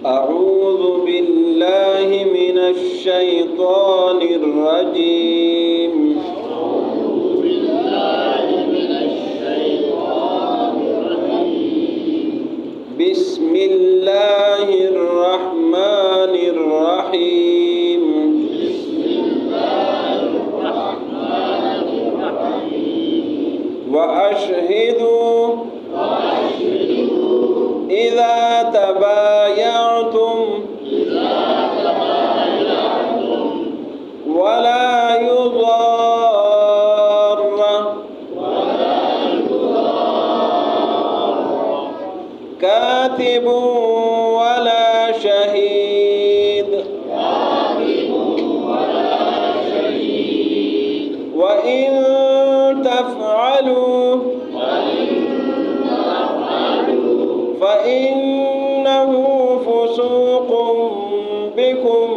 أعوذ بالله من الشيطان الرجيم. بسم الله الرحمن الرحيم. وأشهدوا إذا تبايعتم ولا يضار كاتب ولا شهيد وإن تفعلوا فإنه فسوق بكم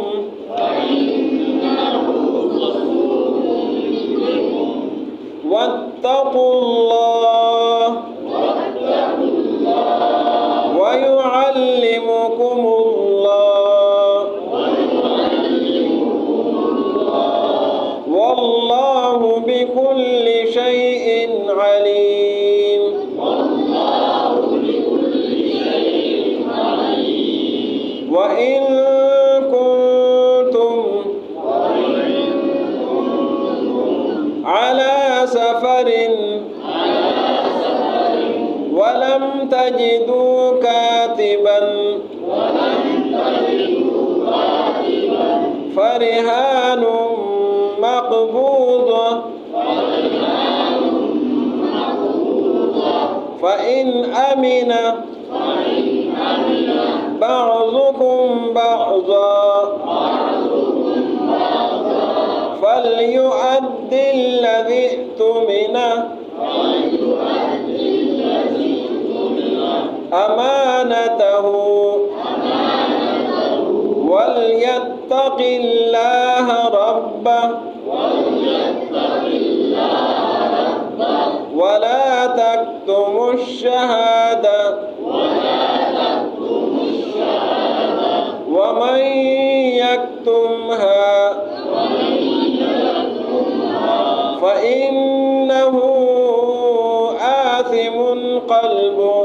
واتقوا الله ويعلمكم الله والله بكل شيء عليم. وإن كنتم على سفر ولم تجدوا كاتبا فرهان مقبوضة فإن أمن بعضكم بعضا فليؤد الذي اؤتمن أمانته وليتق الله ربه ولا تكتموا الشهادة ومن يكتمها فإنه آثم قلبه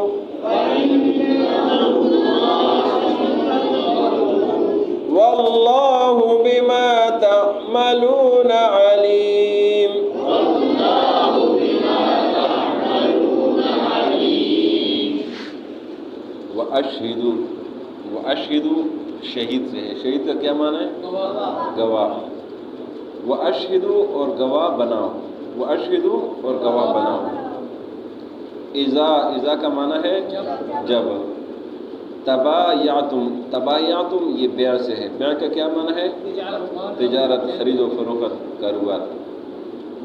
والله بما تعملون عليم. وأشهد شہید سے ہے. شہید کا کیا معنی ہے؟ گواہ. وأشهد اور گواہ بناؤ. وأشهد اور گواہ بناؤ. اذا کا معنی ہے جب. تبایعتم یہ بیع سے ہے. بیع کا کیا معنی ہے؟ تجارت، خرید و فروخت، کاروبار.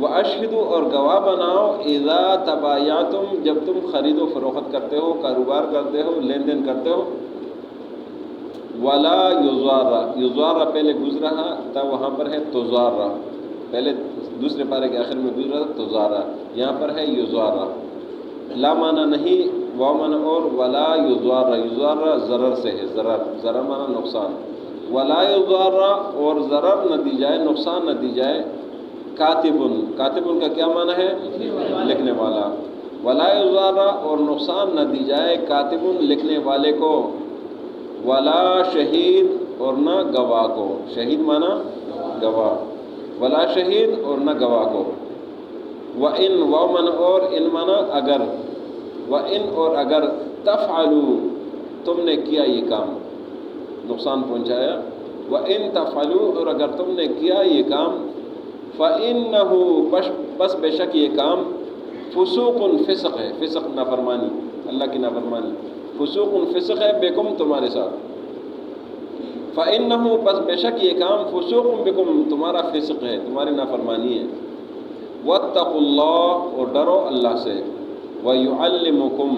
وأشهد اور گواہ بناؤ اذا تبایعتم جب تم خرید و فروخت کرتے ہو، کاروبار کرتے ہو، لین دین کرتے ہو. ولا یضار پہلے گزرا تھا، وہاں پر ہے تضار. پہلے دوسرے پارے کے آخر میں گزرا تھا تضار، یہاں پر ہے یضار. لا معنی نہیں، واو معنی اور. ولا یضار ضرر سے ہے. ضرر معنی نقصان. ولا یضار اور ضرر نہ دی جائے، نقصان نہ دی جائے. کاتب کا کیا معنی ہے؟ لکھنے والا. ولا یضار اور نقصان نہ دی جائے کاتب لکھنے والے کو. ولا شہید اور نہ گواہ کو. شہید معنی گواہ. ولا شہید اور نہ گواہ کو. وَإِن واو معنی اور، ان معنی اگر. وَإِن اور اگر تفعلوا تم نے کیا یہ کام، نقصان پہنچایا. وَإِن تفعلوا اور اگر تم نے کیا یہ کام. فَإِنَّهُ پس بے شک یہ کام. فسوق فسق ہے. فسق نافرمانی، اللہ کی نافرمانی. فسوق فسق ہے بکم تمہارے ساتھ. فَإِنَّهُ پس بے شک یہ کام. فسوق بکم تمہارا فسق ہے، تمہاری نافرمانی ہے. واتقوا اللہ اور ڈرو اللہ سے. وَيُعَلِّمُكُمْ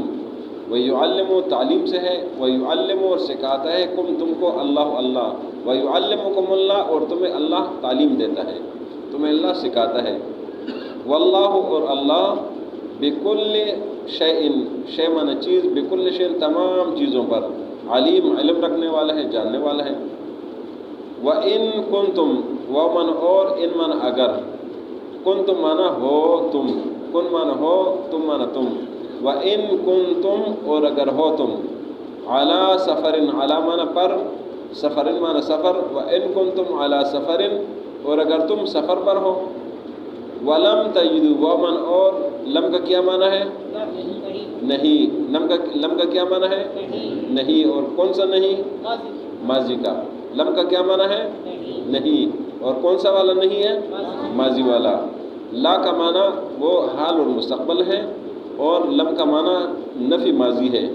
وَيُعَلِّمُ تعلیم سے ہے. وَيُعَلِّمُ اور سکھاتا ہے کم تم کو اللہ. وَيُعَلِّمُكُمُ اللہ اور تمہیں اللہ تعلیم دیتا ہے، تمہیں اللہ سکھاتا ہے. واللہ اور اللہ بکل شیء، شیء معنی چیز، بکل شیء تمام چیزوں پر. علیم علم رکھنے والا ہے، جاننے والا ہے۔ وَإِن كُنتُم وَمَن اور ان من اگر، کنتم مانا ہو تم، کن مانا ہو، تم مانا تم۔ وَإِن كُنتُم اور اگر ہو تم، عَلَى سَفَرٍ عَلَى مانا پر، سفرن مانا سفر، وَإِن كُنتُم عَلَى سَفَرٍ اور اگر تم سفر پر ہو، وَلَمْ تَجِدُوا وَمَن اور لم کا کیا مانا ہے؟ نہیں۔ لم کا کیا مانا ہے؟ نہیں۔ اور کون سا نہیں؟ ماضی کا۔ لم کا کیا مانا ہے؟ نہیں۔ اور کون سا والا نہیں ہے؟ ماضی والا۔ لا کا مانا وہ حال اور مستقبل ہے، اور لم کا مانا نفی ماضی ہے۔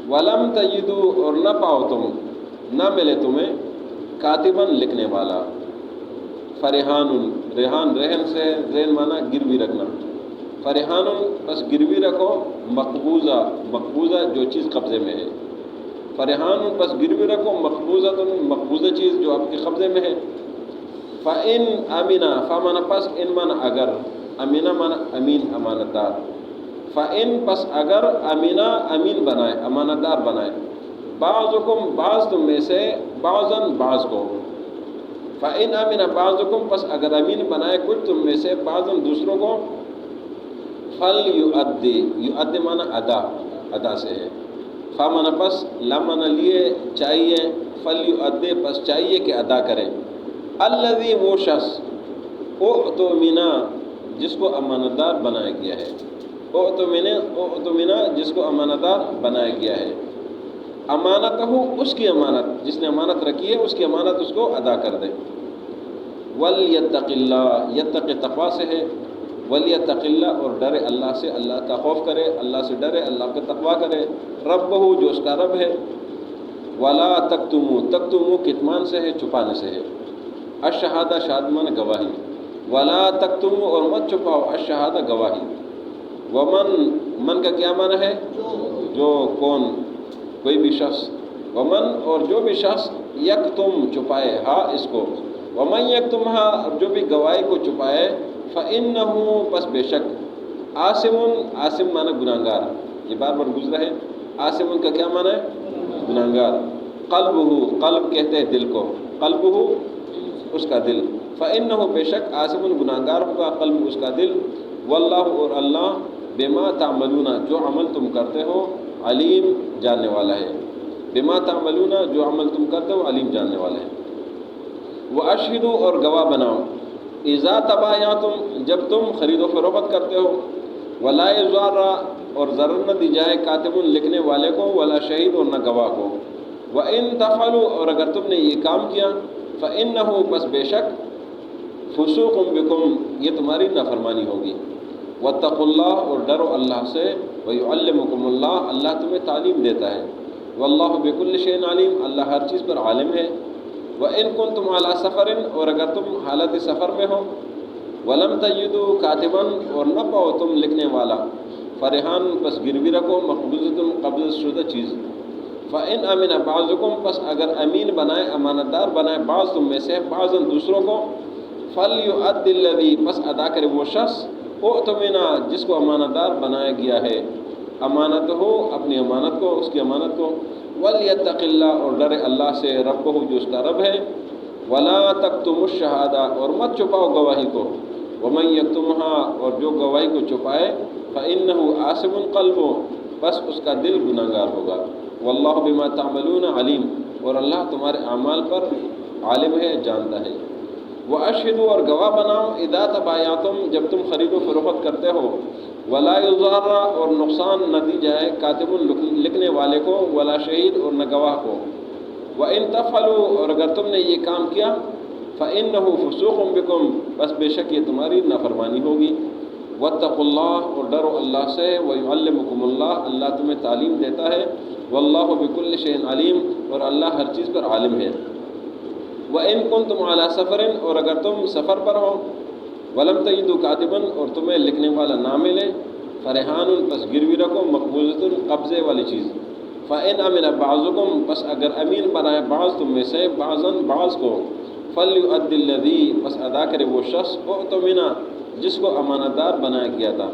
وَلَمْ تَجِدُوا اور نہ پاؤ تم، نہ ملے تمہیں، کاتباً لکھنے والا۔ فرحان، ریحان رہن سے رہن مانا گروی رکھنا۔ فرحان بس گروی رکھو، مقبوضہ، مقبوضہ جو چیز قبضے میں ہے۔ فرحان بس گروی رکھو، مقبوضہ مقبوضہ چیز جو آپ کے قبضے میں ہے۔ فَإِنْ أَمِنَ فَمَنَ پس ان مانا اگر، امینہ مانا امین امانت دار۔ فَإِنْ پس اگر امینہ امین بنائے، امانت دار بنائے، بعضکم بعض تم میں سے، بعضاً بعض کو۔ فَإِنْ أَمِنَ بعضکم پس اگر امین بنائے کچھ تم میں سے، بعضاً دوسروں کو، فَلْيُؤَدِّ یؤدِ مانا ادا، ادا سے ہے۔ فا مانا پس، لا مانا لیے چاہیے، فَلْيُؤَدِّ پس چاہیے کہ ادا کریں۔ الذی وہ شخص، اؤتمن جس کو امانت دار بنایا گیا ہے، اؤتمن جس کو امانت دار بنایا گیا ہے، امانت ہو اس کی امانت، جس نے امانت رکھی ہے اس کی امانت اس کو ادا کر دے۔ وَلْيَتَّقِ اللَّهَ یتق تقویٰ سے ہے، وَلْيَتَّقِ اللَّهَ اور ڈرے اللہ سے، اللہ کا خوف کرے، اللہ سے ڈرے، اللہ کا تقویٰ کرے، ربہ جو اس کا رب ہے۔ وَلَا تَكْتُمُوا تَكْتُمُوا کتمان سے ہے، چھپانے سے ہے، الشہادہ شہادت گواہی، وَلَا تَكْتُمُوا اور مت چھپاؤ، الشہادہ گواہی۔ ومن من کا کیا معنی ہے؟ جو، کون، کوئی بھی شخص۔ ومن اور جو بھی شخص یکتم چھپائے ہا اس کو، ومن یکتمہا اور جو بھی گواہی کو چھپائے، فإنہ پس بے شک، آثم، آثم معنی گناہگار، یہ بار بار گزرا ہے۔ آثم کا کیا معنی ہے؟ گناہگار۔ قلبہ قلب کہتے ہیں دل کو، قلبہ اس کا دل، فإنہ بے شک آثم گناہگار ہوگا قلب اس کا دل۔ واللہ اور اللہ بما تعملون جو عمل تم کرتے ہو، علیم جاننے والا ہے۔ بما تعملون جو عمل تم کرتے ہو، علیم جاننے والا ہے۔ واشہدوا اور گواہ بناؤ، اذا تبایعتم جب تم خرید و فروخت کرتے ہو، ولا یضار اور ضرر نہ دی جائے، کاتب لکھنے والے کو، ولا شہید اور نہ گواہ کو۔ وان تفعلوا اور اگر تم نے یہ کام کیا، فانہ پس بے شک، فسوق بکم یہ تمہاری نافرمانی ہوگی۔ واتقوا اللہ اور ڈرو اللہ سے، ویعلمکم اللہ اللہ تمہیں تعلیم دیتا ہے۔ واللہ بکل شیء علیم اللہ ہر چیز پر عالم ہے۔ وَإِن كُنتُمْ عَلَى سَفَرٍ اور اگر تم حالت سفر میں ہو، وَلَمْ تَجِدُوا كَاتِبًا اور نہ پاؤ تم لکھنے والا، فرحان پس گروی رکھو، مقبوضۃ قبض شدہ چیز۔ فَإِنْ أَمِنَ بَعْضُكُمْ پس اگر امین بنائے، امانت دار بنائے، بعض تم میں سے، بعضاً دوسروں کو، فَلْيُؤَدِّ الَّذِي پس ادا کرے وہ شخص، اؤتمن جس کو امانت دار بنایا گیا ہے، امانت ہو اپنی امانت کو، اس کی امانت کو۔ وَلْيَتَّقِ اللَّهَ اور ڈرے اللہ سے، ربہ جو اس کا رب ہے۔ وَلَا تَكْتُمُوا الشَّهَادَةَ اور مت چھپاؤ گواہی کو، وَمَن يَكْتُمْهَا اور جو گواہی کو چھپائے، فَإِنَّهُ آثِمٌ قَلْبُهُ بس اس کا دل گناہگار ہوگا۔ وَاللَّهُ بِمَا تَعْمَلُونَ علیم اور اللہ تمہارے اعمال پر عالم ہے، جانتا ہے۔ وَأَشْهِدُوا اور گواہ بناؤ، اذا تبایعتم جب تم خرید و فروخت کرتے ہو، ولا یضار اور نقصان نہ دی جائے، کاتب لکھنے والے کو، ولا شہید اور نہ گواہ کو۔ وَإِن تفعلوا اور اگر تم نے یہ کام کیا، فإنہ فسوق بکم بس بے شک یہ تمہاری نافرمانی ہوگی۔ واتقوا اللہ اور ڈرو اللہ سے، ویعلمکم اللہ اللہ تمہیں تعلیم دیتا ہے۔ واللہ بکل شیء علیم اور اللہ ہر چیز پر عالم ہے۔ وَإِن كُنتُمْ عَلَى سَفَرٍ اور اگر تم سفر پر ہو، وَلَمْ تَجِدُوا كَاتِبًا اور تمہیں لکھنے والا نہ ملے، فرحان پس گروی رکھو، مقبوضۃ قبضے والی چیز۔ فَإِنْ أَمِنَ بَعْضُكُمْ پس اگر امین بنائے بعض تم میں سے، بعضاً بعض کو، فَلْيُؤَدِّ الَّذِي پس ادا کرے وہ شخص، اؤتمن جس کو امانت دار بنایا گیا تھا،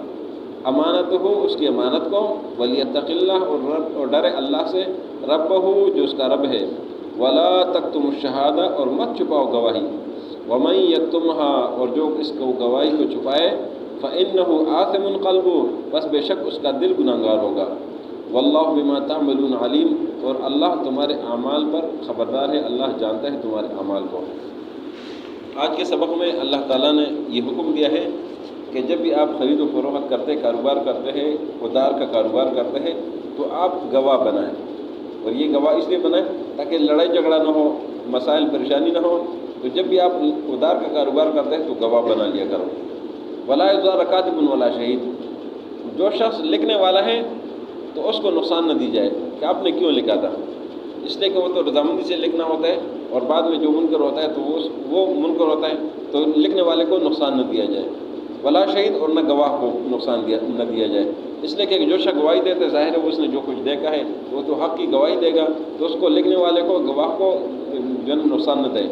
امانت ہو اس کی امانت کو، وَلْيَتَّقِ اللَّهَ اور ڈرے اللہ سے، ربہ جو اس کا رب ہے، ولا تکتم الشہادہ اور مت چھپاؤ گواہی، ومن یکتمها اور جو اس کو گواہی کو چھپائے، فإنہ آثم قلبہ بس بے شک اس کا دل گناہگار ہوگا، واللہ بما تعملون علیم اور اللہ تمہارے اعمال پر خبردار ہے، اللہ جانتا ہے تمہارے اعمال کو۔ آج کے سبق میں اللہ تعالیٰ نے یہ حکم دیا ہے کہ جب بھی آپ خرید و فروخت کرتے کاروبار کرتے ہیں، ادار کا کاروبار کرتے ہیں، تو آپ گواہ بنائیں، اور یہ گواہ اس لیے بنائیں تاکہ لڑائی جھگڑا نہ ہو، مسائل پریشانی نہ ہو۔ تو جب بھی آپ ادار کا کاروبار کرتے ہیں تو گواہ بنا لیا کرو۔ ولا یضار کاتب ولا شہید، جو شخص لکھنے والا ہے تو اس کو نقصان نہ دی جائے کہ آپ نے کیوں لکھا تھا، اس لیے کہ وہ تو رضامندی سے لکھنا ہوتا ہے، اور بعد میں جو منکر ہوتا ہے تو وہ منکر ہوتا ہے، تو لکھنے والے کو نقصان نہ دیا جائے۔ ولا شہید اور نہ گواہ کو نقصان نہ دیا جائے، اس لیے کہ جو شخص گواہی دیتے ظاہر ہے اس نے جو کچھ دیکھا ہے وہ تو حق کی گواہی دے گا، تو اس کو لکھنے والے کو گواہ کو جو ہے نقصان نہ دے۔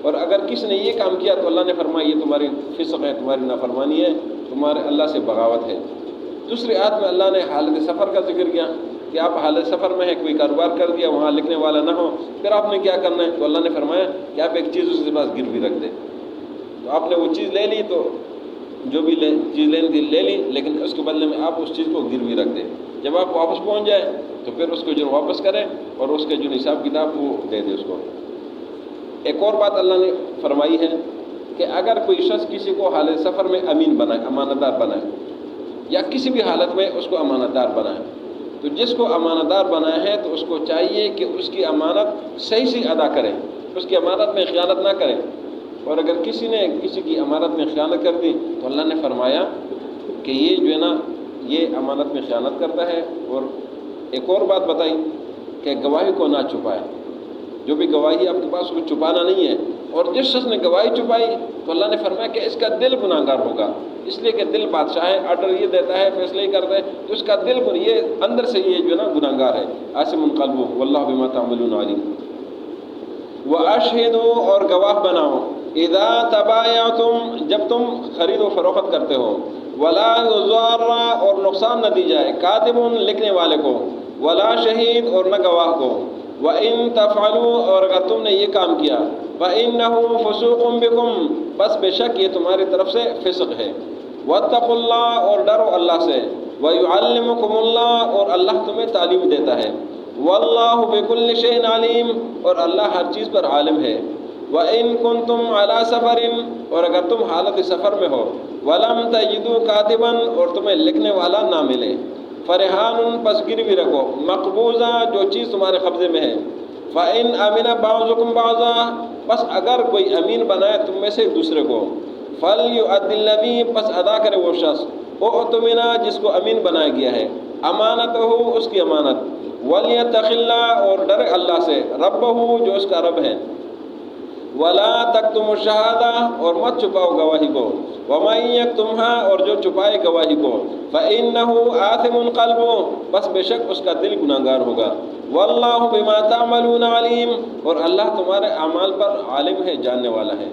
اور اگر کسی نے یہ کام کیا تو اللہ نے فرمایا یہ تمہاری فسق ہے، تمہاری نافرمانی ہے، تمہارے اللہ سے بغاوت ہے۔ دوسری آیت میں اللہ نے حالت سفر کا ذکر کیا کہ آپ حالت سفر میں ہیں، کوئی کاروبار کر دیا، وہاں لکھنے والا نہ ہو، پھر آپ نے کیا کرنا ہے؟ تو اللہ نے فرمایا کہ آپ ایک چیز اس کے پاس گروی رکھ دیں۔ تو آپ نے وہ چیز لے لی، تو جو بھی چیز لینی تھی لے لی، لیکن اس کے بدلے میں آپ اس چیز کو گروی رکھ دیں۔ جب آپ واپس پہنچ جائے تو پھر اس کو جو واپس کریں اور اس کے جو حساب کتاب وہ دے دے اس کو۔ ایک اور بات اللہ نے فرمائی ہے کہ اگر کوئی شخص کسی کو حالت سفر میں امین بنائے، امانت دار بنائے، یا کسی بھی حالت میں اس کو امانت دار بنائے، تو جس کو امانت دار بنایا ہے تو اس کو چاہیے کہ اس کی امانت صحیح سے ادا کرے، اس کی امانت میں خیانت نہ کرے۔ اور اگر کسی نے کسی کی امانت میں خیانت کر دی تو اللہ نے فرمایا کہ یہ جو ہے نا یہ امانت میں خیانت کرتا ہے۔ اور ایک اور بات بتائی کہ گواہی کو نہ چھپائے، جو بھی گواہی آپ کے پاس وہ چھپانا نہیں ہے۔ اور جس شخص نے گواہی چھپائی تو اللہ نے فرمایا کہ اس کا دل گناہگار ہوگا، اس لیے کہ دل بادشاہ ہے، آرڈر یہ دیتا ہے، فیصلے ہی کرتا ہے، تو اس کا دل یہ اندر سے یہ جو ہے نا گناہگار ہے۔ آثم قلبہ واللہ بما تعملون علیم۔ وَأَشْهِدُوا اور گواہ بناؤ، اذا تبایعتم جب تم خرید و فروخت کرتے ہو، ولا یضار اور نقصان نہ دی جائے، کاتب لکھنے والے کو، ولا شہید اور نہ گواہ کو، وَإِن تَفْعَلُوا اور اگر تم نے یہ کام کیا، فَإِنَّهُ فُسُوقٌ بِكُمْ بس بے شک یہ تمہاری طرف سے فسق ہے، وَاتَّقُوا اللَّهَ اور ڈرو اللہ سے، وَيُعَلِّمُكُمُ اللَّهُ اور اللہ تمہیں تعلیم دیتا ہے، وَاللَّهُ بِكُلِّ شَيْءٍ عَلِيمٌ اور اللہ ہر چیز پر عالم ہے۔ وَإِن كُنتُمْ عَلَى سَفَرٍ اور اگر تم حالت سفر میں ہو، وَلَمْ تَجِدُوا كَاتِبًا اور تمہیں لکھنے والا نہ ملے، فَرِحَانٌ پس گروی رکھو، مقبوضہ جو چیز تمہارے قبضے میں ہے، فَإِنْ أَمِنَ بَعْضُكُمْ بَعْضًا بس اگر کوئی امین بنائے تم میں سے دوسرے کو، فَلْيُؤَدِّ الَّذِي پس ادا کرے وہ شخص، اؤتمن جس کو امین بنایا گیا ہے، امانتہ اس کی امانت، وَلْيَتَّقِ اللَّهَ اور ڈرے اللہ سے، ربہ جو اس کا رب ہے، وَلَا تَكْتُمُوا الشَّهَادَةَ اور مت چھپاؤ گواہی کو، وَمَن يَكْتُمْهَا اور جو چھپائے گواہی کو، فَإِنَّهُ آثِمٌ قَلْبُهُ بس بے شک اس کا دل گناہگار ہوگا، وَاللَّهُ بِمَا تَعْمَلُونَ عَلِيمٌ اور اللہ تمہارے اعمال پر عالم ہے، جاننے والا ہے۔